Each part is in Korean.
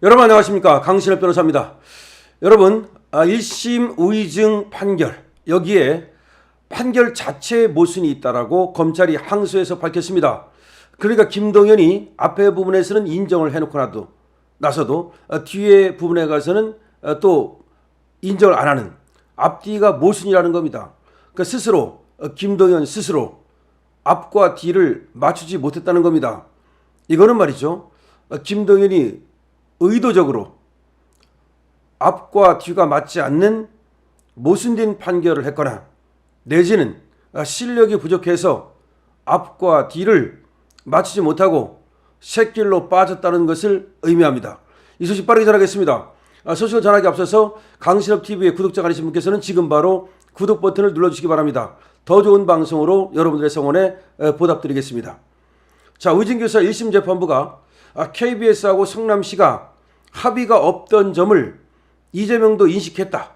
여러분 안녕하십니까, 강신업 변호사입니다. 여러분 1심 우의증 판결, 여기에 판결 자체에 모순이 있다라고 검찰이 항소해서 밝혔습니다. 그러니까 김동연이 앞에 부분에서는 인정을 해놓고 나서도 뒤에 부분에 가서는 또 인정을 안 하는, 앞뒤가 모순이라는 겁니다. 그러니까 스스로 김동연 스스로 앞과 뒤를 맞추지 못했다는 겁니다. 이거는 말이죠, 김동연이 의도적으로 앞과 뒤가 맞지 않는 모순된 판결을 했거나 내지는 실력이 부족해서 앞과 뒤를 맞추지 못하고 샛길로 빠졌다는 것을 의미합니다. 이 소식 빠르게 전하겠습니다. 소식을 전하기 앞서서 강신업TV의 구독자가 아니신 분께서는 지금 바로 구독 버튼을 눌러주시기 바랍니다. 더 좋은 방송으로 여러분들의 성원에 보답드리겠습니다. 자, 의진교사 1심 재판부가 KBS하고 성남시가 합의가 없던 점을 이재명도 인식했다.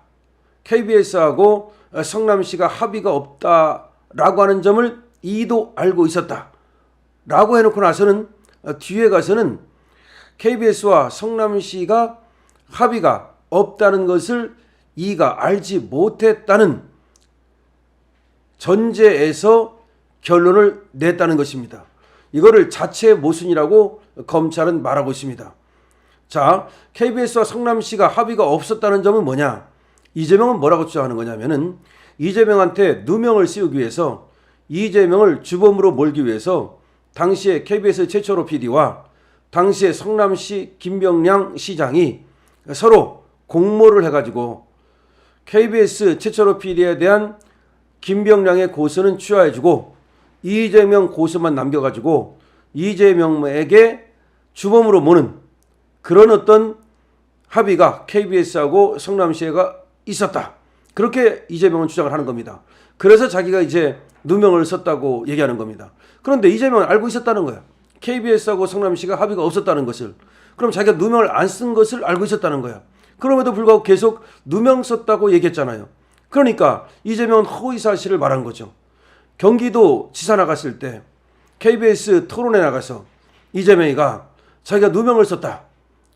KBS하고 성남시가 합의가 없다라고 하는 점을 이도 알고 있었다 라고 해놓고 나서는 뒤에 가서는 KBS와 성남시가 합의가 없다는 것을 이가 알지 못했다는 전제에서 결론을 냈다는 것입니다. 이거를 자체 모순이라고 검찰은 말하고 있습니다. 자, KBS와 성남시가 합의가 없었다는 점은 뭐냐? 이재명은 뭐라고 주장하는 거냐면은 이재명한테 누명을 씌우기 위해서, 이재명을 주범으로 몰기 위해서 당시에 KBS 최초로 PD와 당시에 성남시 김병량 시장이 서로 공모를 해가지고 KBS 최초로 PD에 대한 김병량의 고소는 취하해주고 이재명 고소만 남겨가지고 이재명에게 주범으로 모는 그런 어떤 합의가 KBS하고 성남시가 있었다. 그렇게 이재명은 주장을 하는 겁니다. 그래서 자기가 이제 누명을 썼다고 얘기하는 겁니다. 그런데 이재명은 알고 있었다는 거야. KBS하고 성남시가 합의가 없었다는 것을. 그럼 자기가 누명을 안 쓴 것을 알고 있었다는 거야. 그럼에도 불구하고 계속 누명 썼다고 얘기했잖아요. 그러니까 이재명은 허위 사실을 말한 거죠. 경기도 지사 나갔을 때 KBS 토론에 나가서 이재명이가 자기가 누명을 썼다.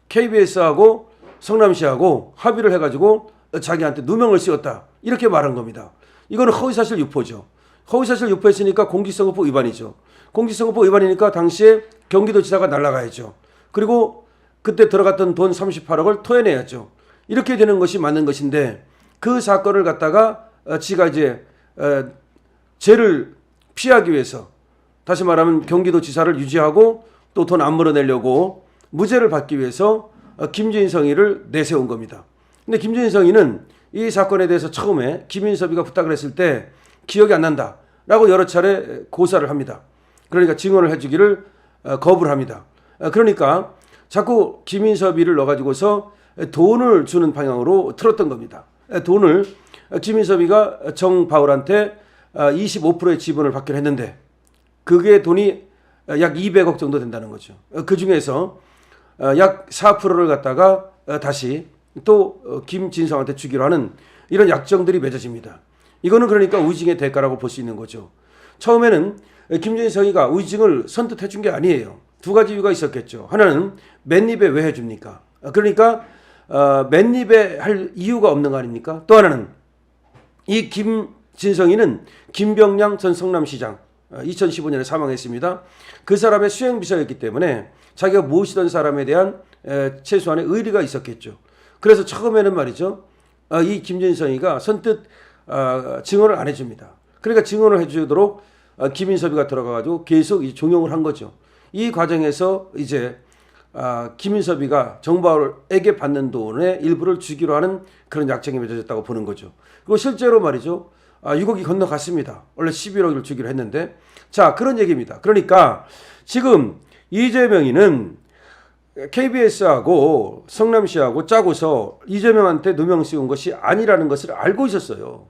KBS하고 성남시하고 합의를 해가지고 자기한테 누명을 씌웠다. 이렇게 말한 겁니다. 이거는 허위사실 유포죠. 허위사실 유포했으니까 공직선거법 위반이죠. 공직선거법 위반이니까 당시에 경기도지사가 날아가야죠. 그리고 그때 들어갔던 돈 38억을 토해내야죠. 이렇게 되는 것이 맞는 것인데 그 사건을 갖다가 지가 이제 죄를 피하기 위해서, 다시 말하면 경기도지사를 유지하고 또 돈 안 물어내려고 무죄를 받기 위해서 김진성이를 내세운 겁니다. 근데 김진성이는 이 사건에 대해서 처음에 김인섭이가 부탁을 했을 때 기억이 안 난다 라고 여러 차례 고사를 합니다. 그러니까 증언을 해주기를 거부를 합니다. 그러니까 자꾸 김인섭이를 넣어가지고서 돈을 주는 방향으로 틀었던 겁니다. 돈을 김인섭이가 정바울한테 25%의 지분을 받기로 했는데 그게 돈이 약 200억 정도 된다는 거죠. 그 중에서 약 4%를 갖다가 다시 또 김진성한테 주기로 하는 이런 약정들이 맺어집니다. 이거는 그러니까 우의증의 대가라고 볼 수 있는 거죠. 처음에는 김진성이가 우의증을 선뜻 해준 게 아니에요. 두 가지 이유가 있었겠죠. 하나는 맨입에 왜 해줍니까? 그러니까 맨입에 할 이유가 없는 거 아닙니까? 또 하나는 이 김진성이는 김병량 전 성남시장 2015년에 사망했습니다. 그 사람의 수행비서였기 때문에 자기가 모시던 사람에 대한 최소한의 의리가 있었겠죠. 그래서 처음에는 말이죠, 이 김진성이가 선뜻 증언을 안 해줍니다. 그러니까 증언을 해주도록 김인섭이가 들어가가지고 계속 종용을 한 거죠. 이 과정에서 이제 김인섭이가 정바울에게 받는 돈의 일부를 주기로 하는 그런 약정이 맺어졌다고 보는 거죠. 그리고 실제로 말이죠, 6억이 건너갔습니다. 원래 11억을 주기로 했는데, 자, 그런 얘기입니다. 그러니까 지금 이재명이는 KBS하고 성남시하고 짜고서 이재명한테 누명 씌운 것이 아니라는 것을 알고 있었어요.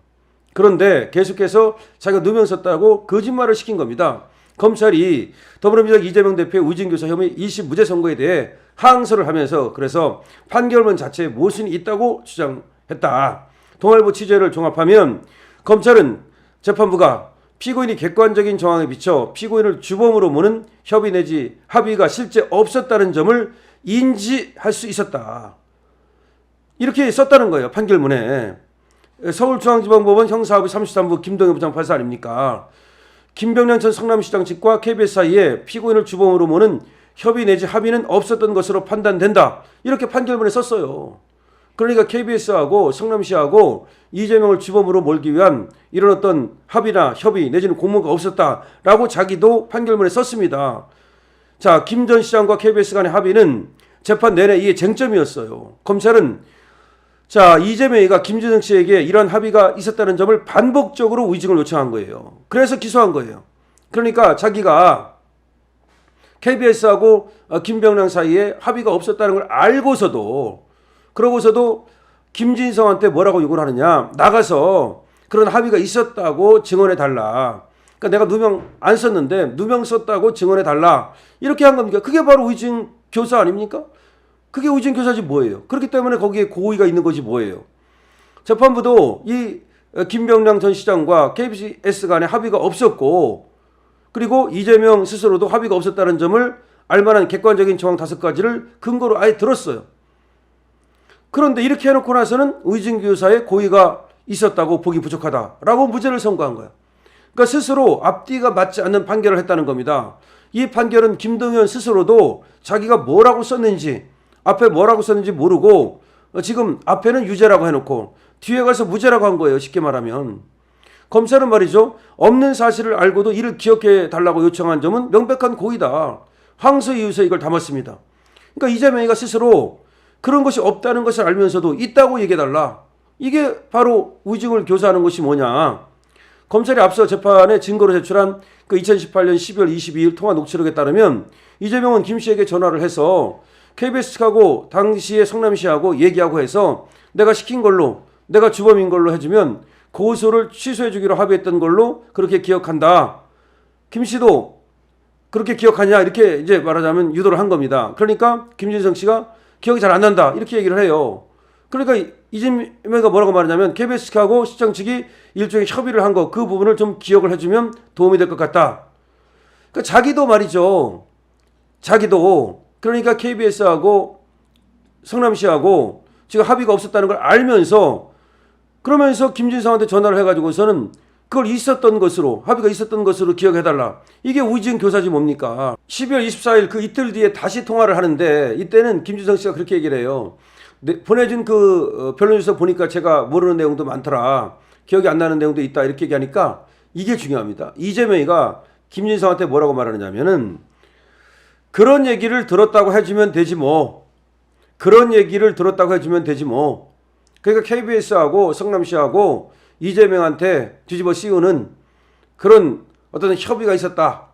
그런데 계속해서 자기가 누명 썼다고 거짓말을 시킨 겁니다. 검찰이 더불어민주당 이재명 대표의 의진교사 혐의 1심 무죄 선고에 대해 항소를 하면서 그래서 판결문 자체에 모순이 있다고 주장했다. 동아일보 취재를 종합하면 검찰은 재판부가 피고인이 객관적인 정황에 비춰 피고인을 주범으로 모는 협의 내지 합의가 실제 없었다는 점을 인지할 수 있었다. 이렇게 썼다는 거예요. 판결문에. 서울중앙지방법원 형사합의 33부 김동현 부장판사 아닙니까? 김병량 전 성남시장 측과 KBS 사이에 피고인을 주범으로 모는 협의 내지 합의는 없었던 것으로 판단된다. 이렇게 판결문에 썼어요. 그러니까 KBS하고 성남시하고 이재명을 주범으로 몰기 위한 이런 어떤 합의나 협의 내지는 공모가 없었다라고 자기도 판결문에 썼습니다. 자, 김 전 시장과 KBS 간의 합의는 재판 내내 이게 쟁점이었어요. 검찰은 자, 이재명이가 김진성 씨에게 이런 합의가 있었다는 점을 반복적으로 의증을 요청한 거예요. 그래서 기소한 거예요. 그러니까 자기가 KBS하고 김병량 사이에 합의가 없었다는 걸 알고서도 그러고서도 김진성한테 뭐라고 요구를 하느냐. 나가서 그런 합의가 있었다고 증언해 달라. 그러니까 내가 누명 안 썼는데 누명 썼다고 증언해 달라. 이렇게 한 겁니까? 그게 바로 의증 교사 아닙니까? 그게 의증 교사지 뭐예요? 그렇기 때문에 거기에 고의가 있는 것이 뭐예요? 재판부도 이 김병량 전 시장과 KBS 간에 합의가 없었고 그리고 이재명 스스로도 합의가 없었다는 점을 알만한 객관적인 정황 5가지를 근거로 아예 들었어요. 그런데 이렇게 해놓고 나서는 의증 교사의 고의가 있었다고 보기 부족하다라고 무죄를 선고한 거야. 그러니까 스스로 앞뒤가 맞지 않는 판결을 했다는 겁니다. 이 판결은 김동현 스스로도 자기가 뭐라고 썼는지 앞에 뭐라고 썼는지 모르고 지금 앞에는 유죄라고 해놓고 뒤에 가서 무죄라고 한 거예요. 쉽게 말하면. 검찰은 말이죠. 없는 사실을 알고도 이를 기억해 달라고 요청한 점은 명백한 고의다. 항소 이유서에 이걸 담았습니다. 그러니까 이재명이가 스스로 그런 것이 없다는 것을 알면서도 있다고 얘기해달라. 이게 바로 의증을 교사하는 것이 뭐냐. 검찰이 앞서 재판에 증거로 제출한 그 2018년 12월 22일 통화 녹취록에 따르면 이재명은 김 씨에게 전화를 해서 KBS 측하고 당시에 성남시하고 얘기하고 해서 내가 시킨 걸로 내가 주범인 걸로 해주면 고소를 취소해 주기로 합의했던 걸로 그렇게 기억한다. 김 씨도 그렇게 기억하냐 이렇게 이제 말하자면 유도를 한 겁니다. 그러니까 김진성 씨가 기억이 잘 안 난다 이렇게 얘기를 해요. 그러니까 이재명이가 뭐라고 말하냐면 KBS 측하고 시장 측이 일종의 협의를 한 거 그 부분을 좀 기억을 해주면 도움이 될 것 같다. 그러니까 자기도 말이죠. 자기도 그러니까 KBS하고 성남시하고 지금 합의가 없었다는 걸 알면서 그러면서 김진성한테 전화를 해가지고서는 그걸 있었던 것으로 합의가 있었던 것으로 기억해달라. 이게 의증 교사지 뭡니까? 12월 24일 그 이틀 뒤에 다시 통화를 하는데 이때는 김진성 씨가 그렇게 얘기를 해요. 보내준 그 변론유서 보니까 제가 모르는 내용도 많더라. 기억이 안 나는 내용도 있다. 이렇게 얘기하니까 이게 중요합니다. 이재명이가 김진성한테 뭐라고 말하느냐면은 그런 얘기를 들었다고 해주면 되지 뭐. 그런 얘기를 들었다고 해주면 되지 뭐. 그러니까 KBS하고 성남시하고 이재명한테 뒤집어 씌우는 그런 어떤 협의가 있었다.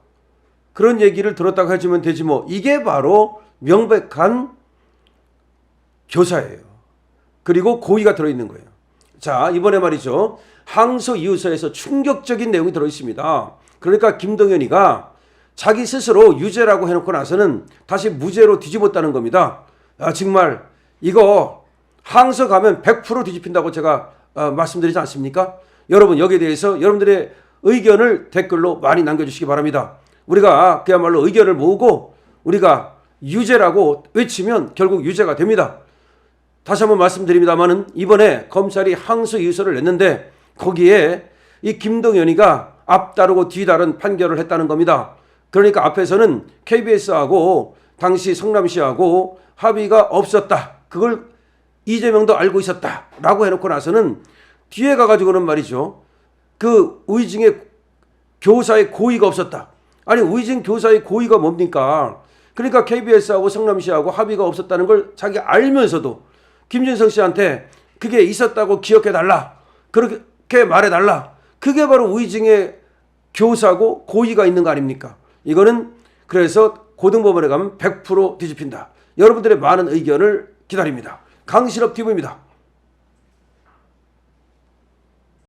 그런 얘기를 들었다고 해주면 되지 뭐. 이게 바로 명백한 교사예요. 그리고 고의가 들어있는 거예요. 자, 이번에 말이죠. 항소 이유서에서 충격적인 내용이 들어있습니다. 그러니까 김동현이가 자기 스스로 유죄라고 해놓고 나서는 다시 무죄로 뒤집었다는 겁니다. 아, 정말 이거 항소 가면 100% 뒤집힌다고 제가 말씀드리지 않습니까? 여러분 여기에 대해서 여러분들의 의견을 댓글로 많이 남겨주시기 바랍니다. 우리가 그야말로 의견을 모으고 우리가 유죄라고 외치면 결국 유죄가 됩니다. 다시 한번 말씀드립니다만은 이번에 검찰이 항소 이유서를 냈는데 거기에 이 김동현이가 앞다르고 뒤다른 판결을 했다는 겁니다. 그러니까 앞에서는 KBS하고 당시 성남시하고 합의가 없었다. 그걸 이재명도 알고 있었다. 라고 해놓고 나서는 뒤에 가가지고는 말이죠. 그 의증의 교사의 고의가 없었다. 아니 의증 교사의 고의가 뭡니까? 그러니까 KBS하고 성남시하고 합의가 없었다는 걸 자기 알면서도 김진성 씨한테 그게 있었다고 기억해달라. 그렇게 말해달라. 그게 바로 의증의 교사고 고의가 있는 거 아닙니까? 이거는 그래서 고등법원에 가면 100% 뒤집힌다. 여러분들의 많은 의견을 기다립니다. 강신업 TV입니다.